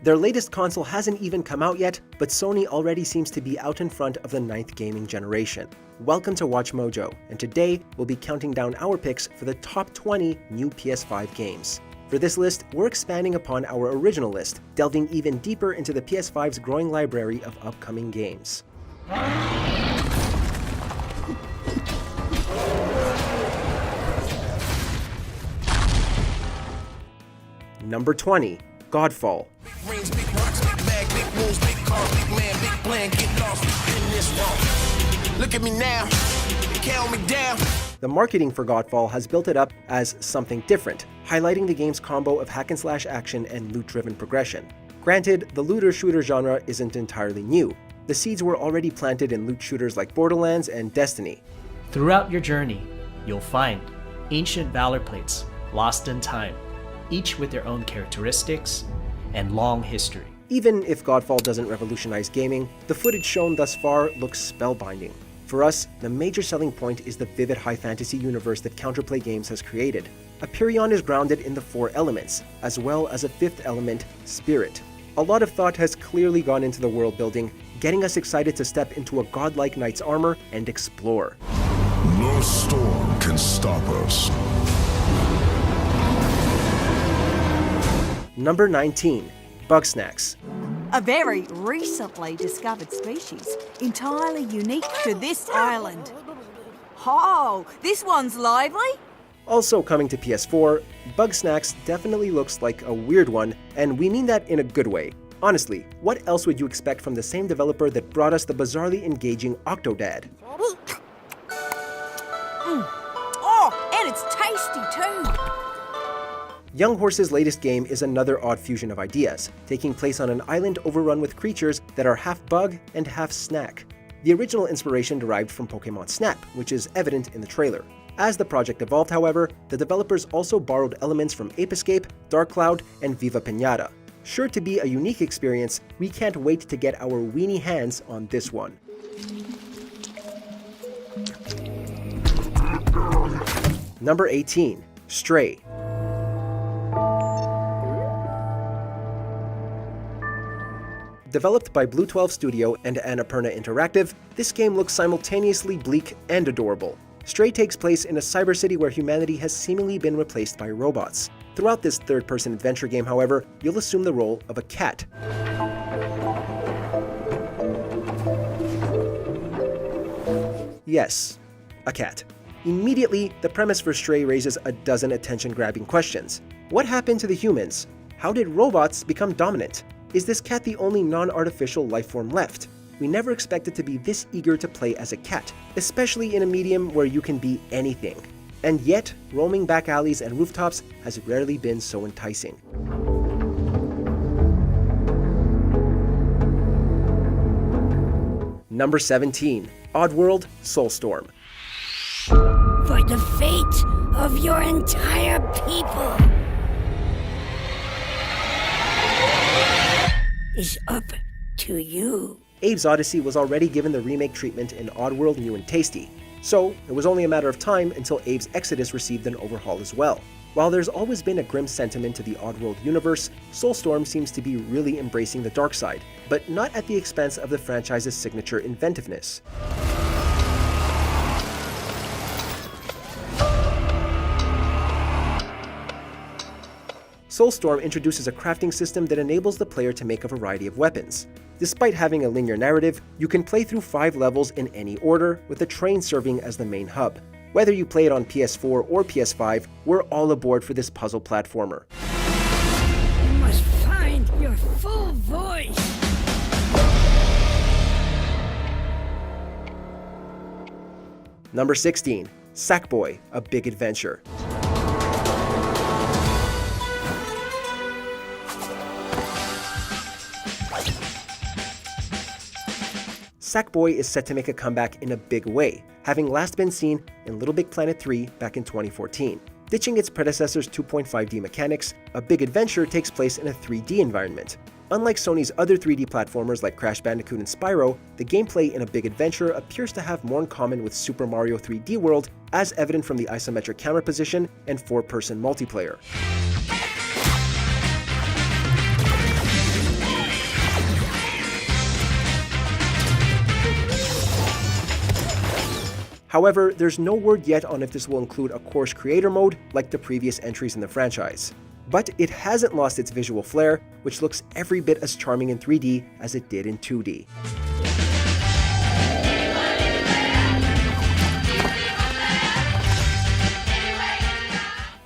Their latest console hasn't even come out yet, but Sony already seems to be out in front of the 9th gaming generation. Welcome to Watch Mojo, and today we'll be counting down our picks for the top 20 new PS5 games. For this list, we're expanding upon our original list, delving even deeper into the PS5's growing library of upcoming games. Number 20, Godfall. Look at me now, count me down. The marketing for Godfall has built it up as something different, highlighting the game's combo of hack-and-slash action and loot-driven progression. Granted, the looter-shooter genre isn't entirely new. The seeds were already planted in loot shooters like Borderlands and Destiny. Throughout your journey, you'll find ancient valor plates lost in time, each with their own characteristics and long history. Even if Godfall doesn't revolutionize gaming, the footage shown thus far looks spellbinding. For us, the major selling point is the vivid high fantasy universe that Counterplay Games has created. Aperion is grounded in the 4 elements, as well as a 5th element, spirit. A lot of thought has clearly gone into the world building, getting us excited to step into a godlike knight's armor and explore. No storm can stop us. Number 19, Bugsnax. A very recently discovered species, entirely unique to this island. Oh, this one's lively. Also coming to PS4, Bugsnax definitely looks like a weird one, and we mean that in a good way. Honestly, what else would you expect from the same developer that brought us the bizarrely engaging Octodad? Oh, and it's tasty too. Young Horse's latest game is another odd fusion of ideas, taking place on an island overrun with creatures that are half bug and half snack. The original inspiration derived from Pokemon Snap, which is evident in the trailer. As the project evolved, however, the developers also borrowed elements from Ape Escape, Dark Cloud, and Viva Pinata. Sure to be a unique experience, we can't wait to get our weenie hands on this one. Number 18, Stray. Developed by Blue 12 Studio and Annapurna Interactive, this game looks simultaneously bleak and adorable. Stray takes place in a cyber city where humanity has seemingly been replaced by robots. Throughout this third-person adventure game, however, you'll assume the role of a cat. Yes, a cat. Immediately, the premise for Stray raises a dozen attention-grabbing questions. What happened to the humans? How did robots become dominant? Is this cat the only non-artificial lifeform left? We never expected to be this eager to play as a cat, especially in a medium where you can be anything. And yet, roaming back alleys and rooftops has rarely been so enticing. Number 17, Oddworld Soulstorm. For the fate of your entire people is up to you. Abe's Odyssey was already given the remake treatment in Oddworld New and Tasty, so it was only a matter of time until Abe's Exodus received an overhaul as well. While there's always been a grim sentiment to the Oddworld universe, Soulstorm seems to be really embracing the dark side, but not at the expense of the franchise's signature inventiveness. Soulstorm introduces a crafting system that enables the player to make a variety of weapons. Despite having a linear narrative, you can play through 5 levels in any order, with the train serving as the main hub. Whether you play it on PS4 or PS5, we're all aboard for this puzzle platformer. You must find your full voice. Number 16, Sackboy: A Big Adventure. Sackboy is set to make a comeback in a big way, having last been seen in Little Big Planet 3 back in 2014. Ditching its predecessor's 2.5D mechanics, A Big Adventure takes place in a 3D environment. Unlike Sony's other 3D platformers like Crash Bandicoot and Spyro, the gameplay in A Big Adventure appears to have more in common with Super Mario 3D World, as evident from the isometric camera position and 4-person multiplayer. However, there's no word yet on if this will include a course creator mode like the previous entries in the franchise. But it hasn't lost its visual flair, which looks every bit as charming in 3D as it did in 2D.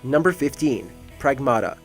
Number 15. Pragmata.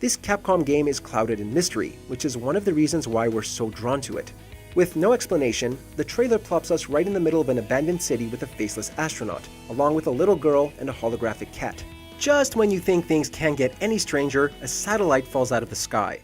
This Capcom game is clouded in mystery, which is one of the reasons why we're so drawn to it. With no explanation, the trailer plops us right in the middle of an abandoned city with a faceless astronaut, along with a little girl and a holographic cat. Just when you think things can't get any stranger, a satellite falls out of the sky.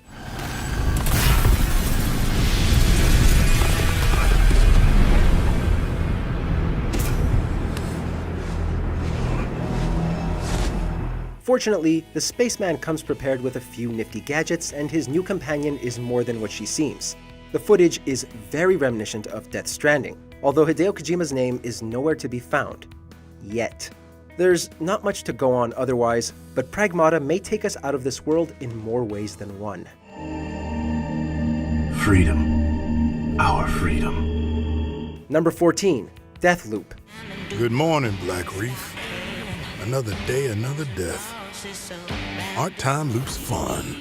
Fortunately, the spaceman comes prepared with a few nifty gadgets, and his new companion is more than what she seems. The footage is very reminiscent of Death Stranding, although Hideo Kojima's name is nowhere to be found. Yet. There's not much to go on otherwise, but Pragmata may take us out of this world in more ways than one. Freedom. Our freedom. Number 14. Deathloop. Good morning, Black Reef. Another day, another death. Aren't time loops fun?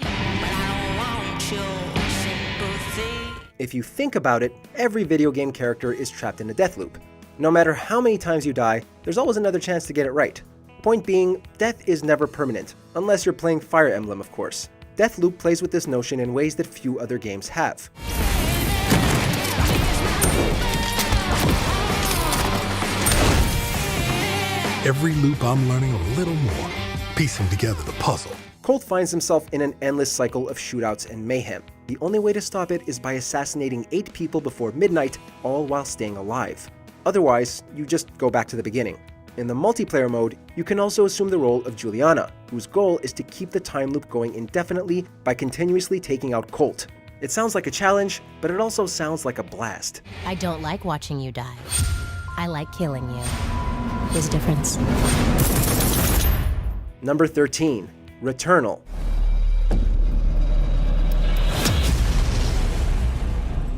If you think about it, every video game character is trapped in a death loop. No matter how many times you die, there's always another chance to get it right. Point being, death is never permanent, unless you're playing Fire Emblem, of course. Deathloop plays with this notion in ways that few other games have. Every loop I'm learning a little more, piecing together the puzzle. Colt finds himself in an endless cycle of shootouts and mayhem. The only way to stop it is by assassinating 8 people before midnight, all while staying alive. Otherwise, you just go back to the beginning. In the multiplayer mode, you can also assume the role of Juliana, whose goal is to keep the time loop going indefinitely by continuously taking out Colt. It sounds like a challenge, but it also sounds like a blast. I don't like watching you die. I like killing you. There's a difference. Number 13. Returnal.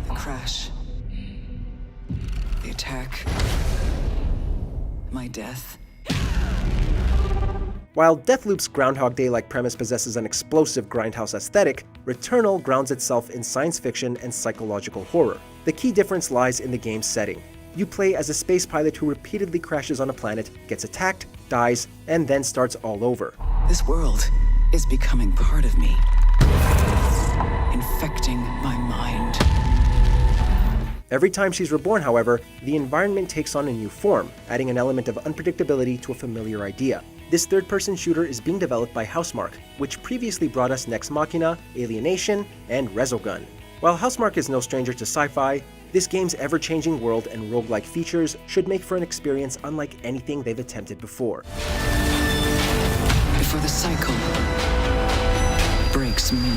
The crash. The attack. My death. While Deathloop's Groundhog Day-like premise possesses an explosive grindhouse aesthetic, Returnal grounds itself in science fiction and psychological horror. The key difference lies in the game's setting. You play as a space pilot who repeatedly crashes on a planet, gets attacked, dies, and then starts all over. This world is becoming part of me, infecting my mind. Every time she's reborn, however, the environment takes on a new form, adding an element of unpredictability to a familiar idea. This third-person shooter is being developed by Housemarque, which previously brought us Nex Machina, Alienation, and Resogun. While Housemarque is no stranger to sci-fi, this game's ever-changing world and roguelike features should make for an experience unlike anything they've attempted before. Before the cycle breaks me.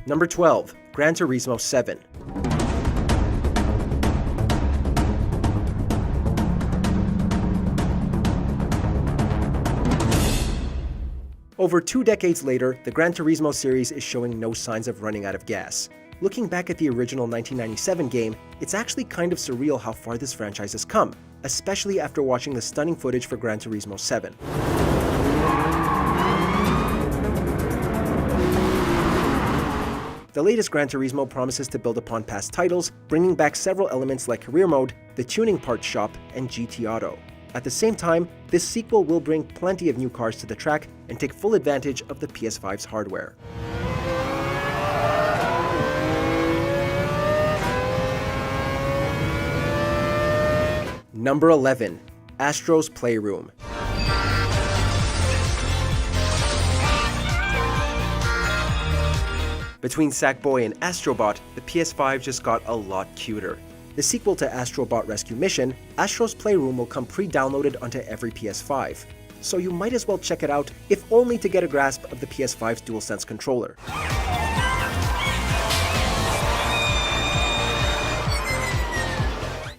Number 12. Gran Turismo 7. Over 2 decades later, the Gran Turismo series is showing no signs of running out of gas. Looking back at the original 1997 game, it's actually kind of surreal how far this franchise has come, especially after watching the stunning footage for Gran Turismo 7. The latest Gran Turismo promises to build upon past titles, bringing back several elements like career mode, the tuning parts shop, and GT Auto. At the same time, this sequel will bring plenty of new cars to the track and take full advantage of the PS5's hardware. Number 11. Astro's Playroom. Between Sackboy and Astrobot, the PS5 just got a lot cuter. The sequel to Astrobot Rescue Mission, Astro's Playroom will come pre-downloaded onto every PS5, so you might as well check it out, if only to get a grasp of the PS5's DualSense controller.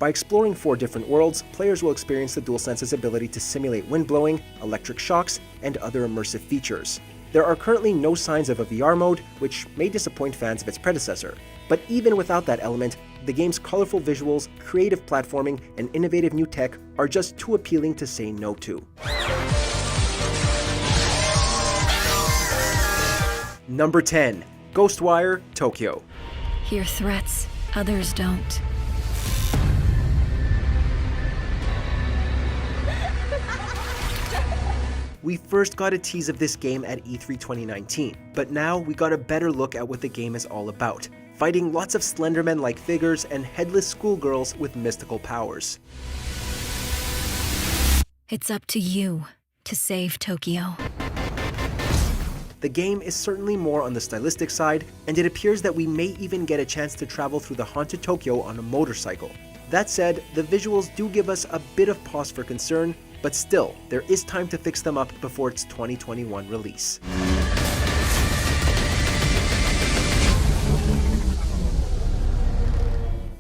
By exploring 4 different worlds, players will experience the DualSense's ability to simulate wind blowing, electric shocks, and other immersive features. There are currently no signs of a VR mode, which may disappoint fans of its predecessor. But even without that element, the game's colorful visuals, creative platforming, and innovative new tech are just too appealing to say no to. Number 10. Ghostwire Tokyo. Hear threats, others don't. We first got a tease of this game at E3 2019, but now we got a better look at what the game is all about. Fighting lots of Slenderman-like figures and headless schoolgirls with mystical powers. It's up to you to save Tokyo. The game is certainly more on the stylistic side, and it appears that we may even get a chance to travel through the haunted Tokyo on a motorcycle. That said, the visuals do give us a bit of pause for concern, but still, there is time to fix them up before its 2021 release.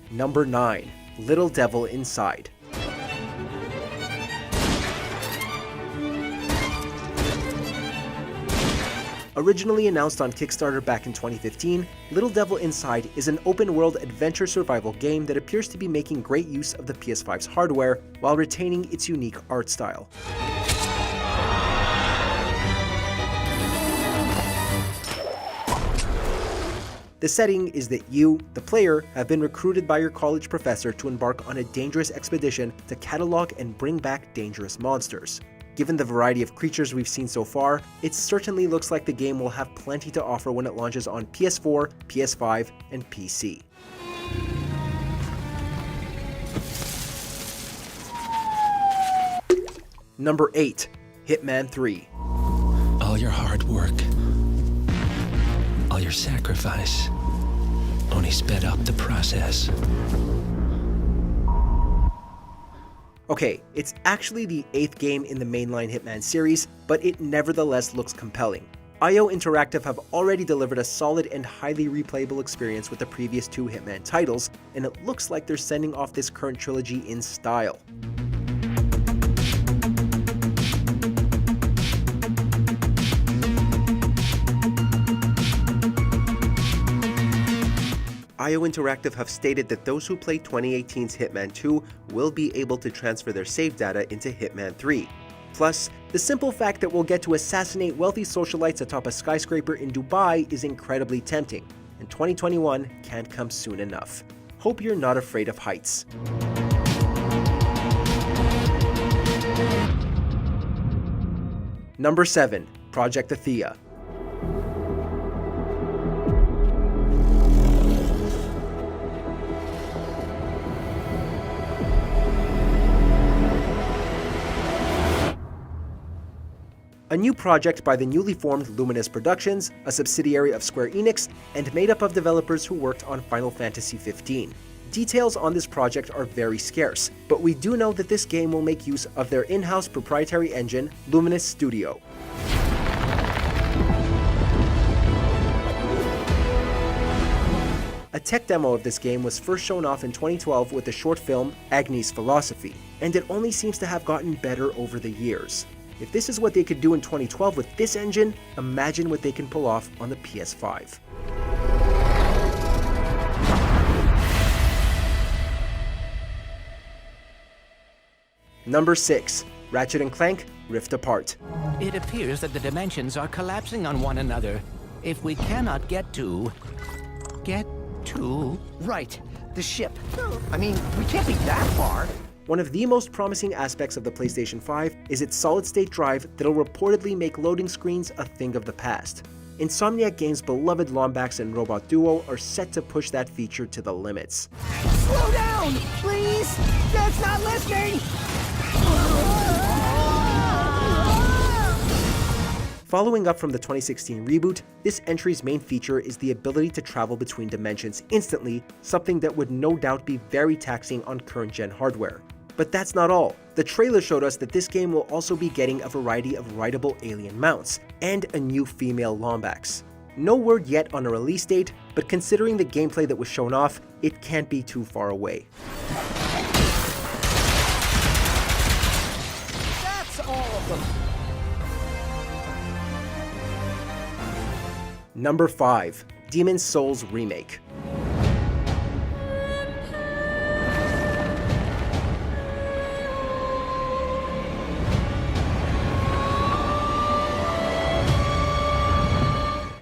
Number 9. Little Devil Inside. Originally announced on Kickstarter back in 2015, Little Devil Inside is an open-world adventure survival game that appears to be making great use of the PS5's hardware while retaining its unique art style. The setting is that you, the player, have been recruited by your college professor to embark on a dangerous expedition to catalog and bring back dangerous monsters. Given the variety of creatures we've seen so far, it certainly looks like the game will have plenty to offer when it launches on PS4, PS5, and PC. Number 8. Hitman 3. All your hard work, all your sacrifice, only sped up the process. Okay, it's actually the 8th game in the mainline Hitman series, but it nevertheless looks compelling. IO Interactive have already delivered a solid and highly replayable experience with the previous 2 Hitman titles, and it looks like they're sending off this current trilogy in style. IO Interactive have stated that those who play 2018's Hitman 2 will be able to transfer their save data into Hitman 3. Plus, the simple fact that we'll get to assassinate wealthy socialites atop a skyscraper in Dubai is incredibly tempting, and 2021 can't come soon enough. Hope you're not afraid of heights. Number 7. Project Athea. A new project by the newly formed Luminous Productions, a subsidiary of Square Enix, and made up of developers who worked on Final Fantasy XV. Details on this project are very scarce, but we do know that this game will make use of their in-house proprietary engine, Luminous Studio. A tech demo of this game was first shown off in 2012 with the short film Agni's Philosophy, and it only seems to have gotten better over the years. If this is what they could do in 2012 with this engine, imagine what they can pull off on the PS5. Number 6. Ratchet & Clank Rift Apart. It appears that the dimensions are collapsing on one another. If we cannot get to... Right, the ship. I mean, we can't be that far. One of the most promising aspects of the PlayStation 5 is its solid-state drive that'll reportedly make loading screens a thing of the past. Insomniac Games' beloved Lombax and Robot Duo are set to push that feature to the limits. Slow down, please! Dad's not listening! Following up from the 2016 reboot, this entry's main feature is the ability to travel between dimensions instantly, something that would no doubt be very taxing on current-gen hardware. But that's not all. The trailer showed us that this game will also be getting a variety of rideable alien mounts, and a new female Lombax. No word yet on a release date, but considering the gameplay that was shown off, it can't be too far away. Number 5. Demon's Souls Remake.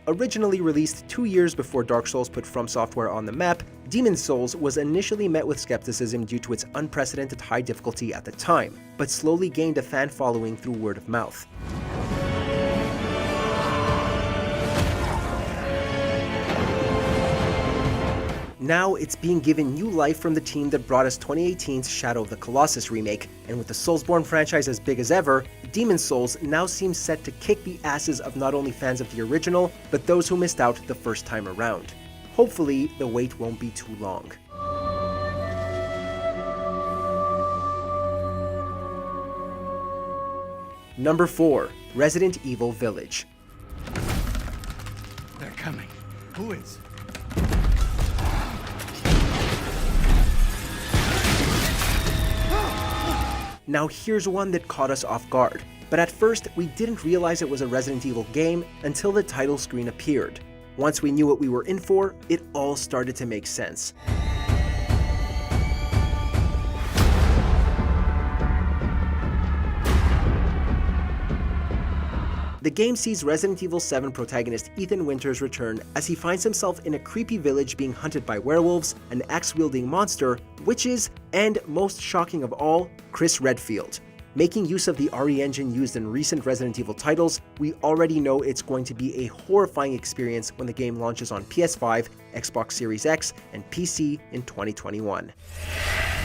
Originally released 2 years before Dark Souls put From Software on the map, Demon's Souls was initially met with skepticism due to its unprecedented high difficulty at the time, but slowly gained a fan following through word of mouth. Now it's being given new life from the team that brought us 2018's Shadow of the Colossus remake, and with the Soulsborne franchise as big as ever, Demon's Souls now seems set to kick the asses of not only fans of the original, but those who missed out the first time around. Hopefully, the wait won't be too long. Number 4. Resident Evil Village. They're coming. Who is? Now here's one that caught us off guard, but at first we didn't realize it was a Resident Evil game until the title screen appeared. Once we knew what we were in for, it all started to make sense. The game sees Resident Evil 7 protagonist Ethan Winters return as he finds himself in a creepy village being hunted by werewolves, an axe-wielding monster, witches, and, most shocking of all, Chris Redfield. Making use of the RE engine used in recent Resident Evil titles, we already know it's going to be a horrifying experience when the game launches on PS5, Xbox Series X, and PC in 2021.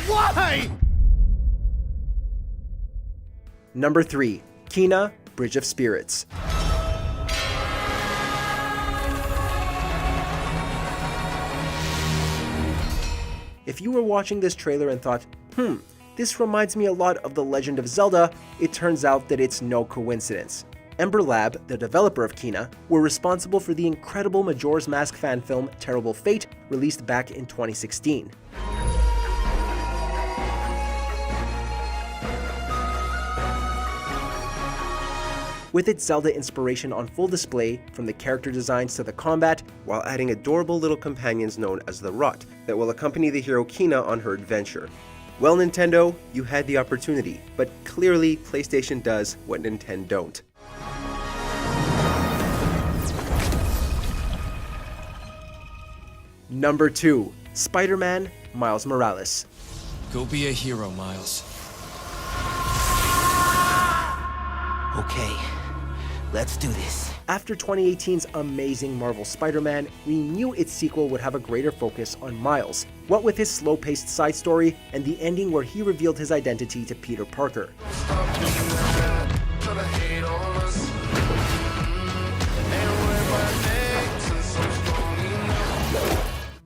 Why? Number 3. Kena, Bridge of Spirits. If you were watching this trailer and thought, this reminds me a lot of The Legend of Zelda, it turns out that it's no coincidence. Ember Lab, the developer of Kena, were responsible for the incredible Majora's Mask fan film Terrible Fate, released back in 2016. With its Zelda inspiration on full display, from the character designs to the combat, while adding adorable little companions known as the Rot, that will accompany the hero Kena on her adventure. Well, Nintendo, you had the opportunity, but clearly PlayStation does what Nintendo don't. Number 2. Spider-Man, Miles Morales. Go be a hero, Miles. Okay, let's do this. After 2018's amazing Marvel Spider-Man, we knew its sequel would have a greater focus on Miles, what with his slow-paced side story and the ending where he revealed his identity to Peter Parker.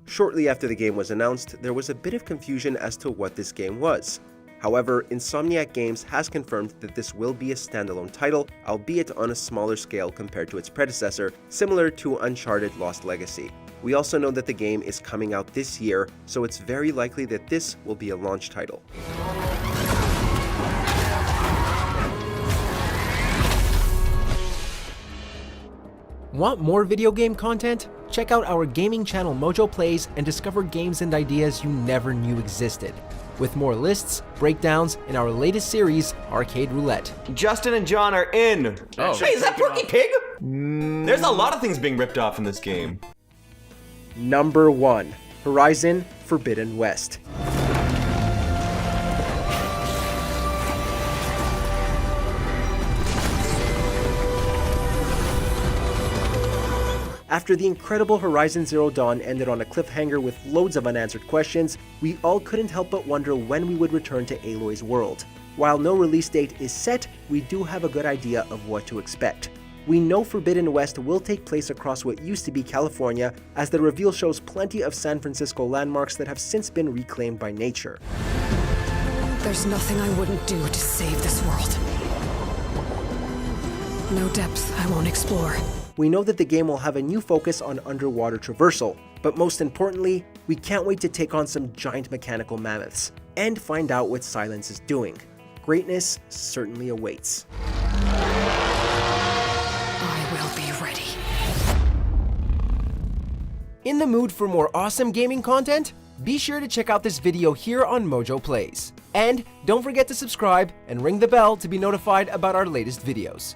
Shortly after the game was announced, there was a bit of confusion as to what this game was. However, Insomniac Games has confirmed that this will be a standalone title, albeit on a smaller scale compared to its predecessor, similar to Uncharted Lost Legacy. We also know that the game is coming out this year, so it's very likely that this will be a launch title. Want more video game content? Check out our gaming channel Mojo Plays and discover games and ideas you never knew existed. With more lists, breakdowns, and our latest series, Arcade Roulette. Justin and John are in! Oh. Hey, is that Porky Pig? There's a lot of things being ripped off in this game. Number 1. Horizon Forbidden West. After the incredible Horizon Zero Dawn ended on a cliffhanger with loads of unanswered questions, we all couldn't help but wonder when we would return to Aloy's world. While no release date is set, we do have a good idea of what to expect. We know Forbidden West will take place across what used to be California, as the reveal shows plenty of San Francisco landmarks that have since been reclaimed by nature. There's nothing I wouldn't do to save this world. No depths I won't explore. We know that the game will have a new focus on underwater traversal, but most importantly, we can't wait to take on some giant mechanical mammoths, and find out what Silence is doing. Greatness certainly awaits. I will be ready. In the mood for more awesome gaming content? Be sure to check out this video here on Mojo Plays. And don't forget to subscribe and ring the bell to be notified about our latest videos.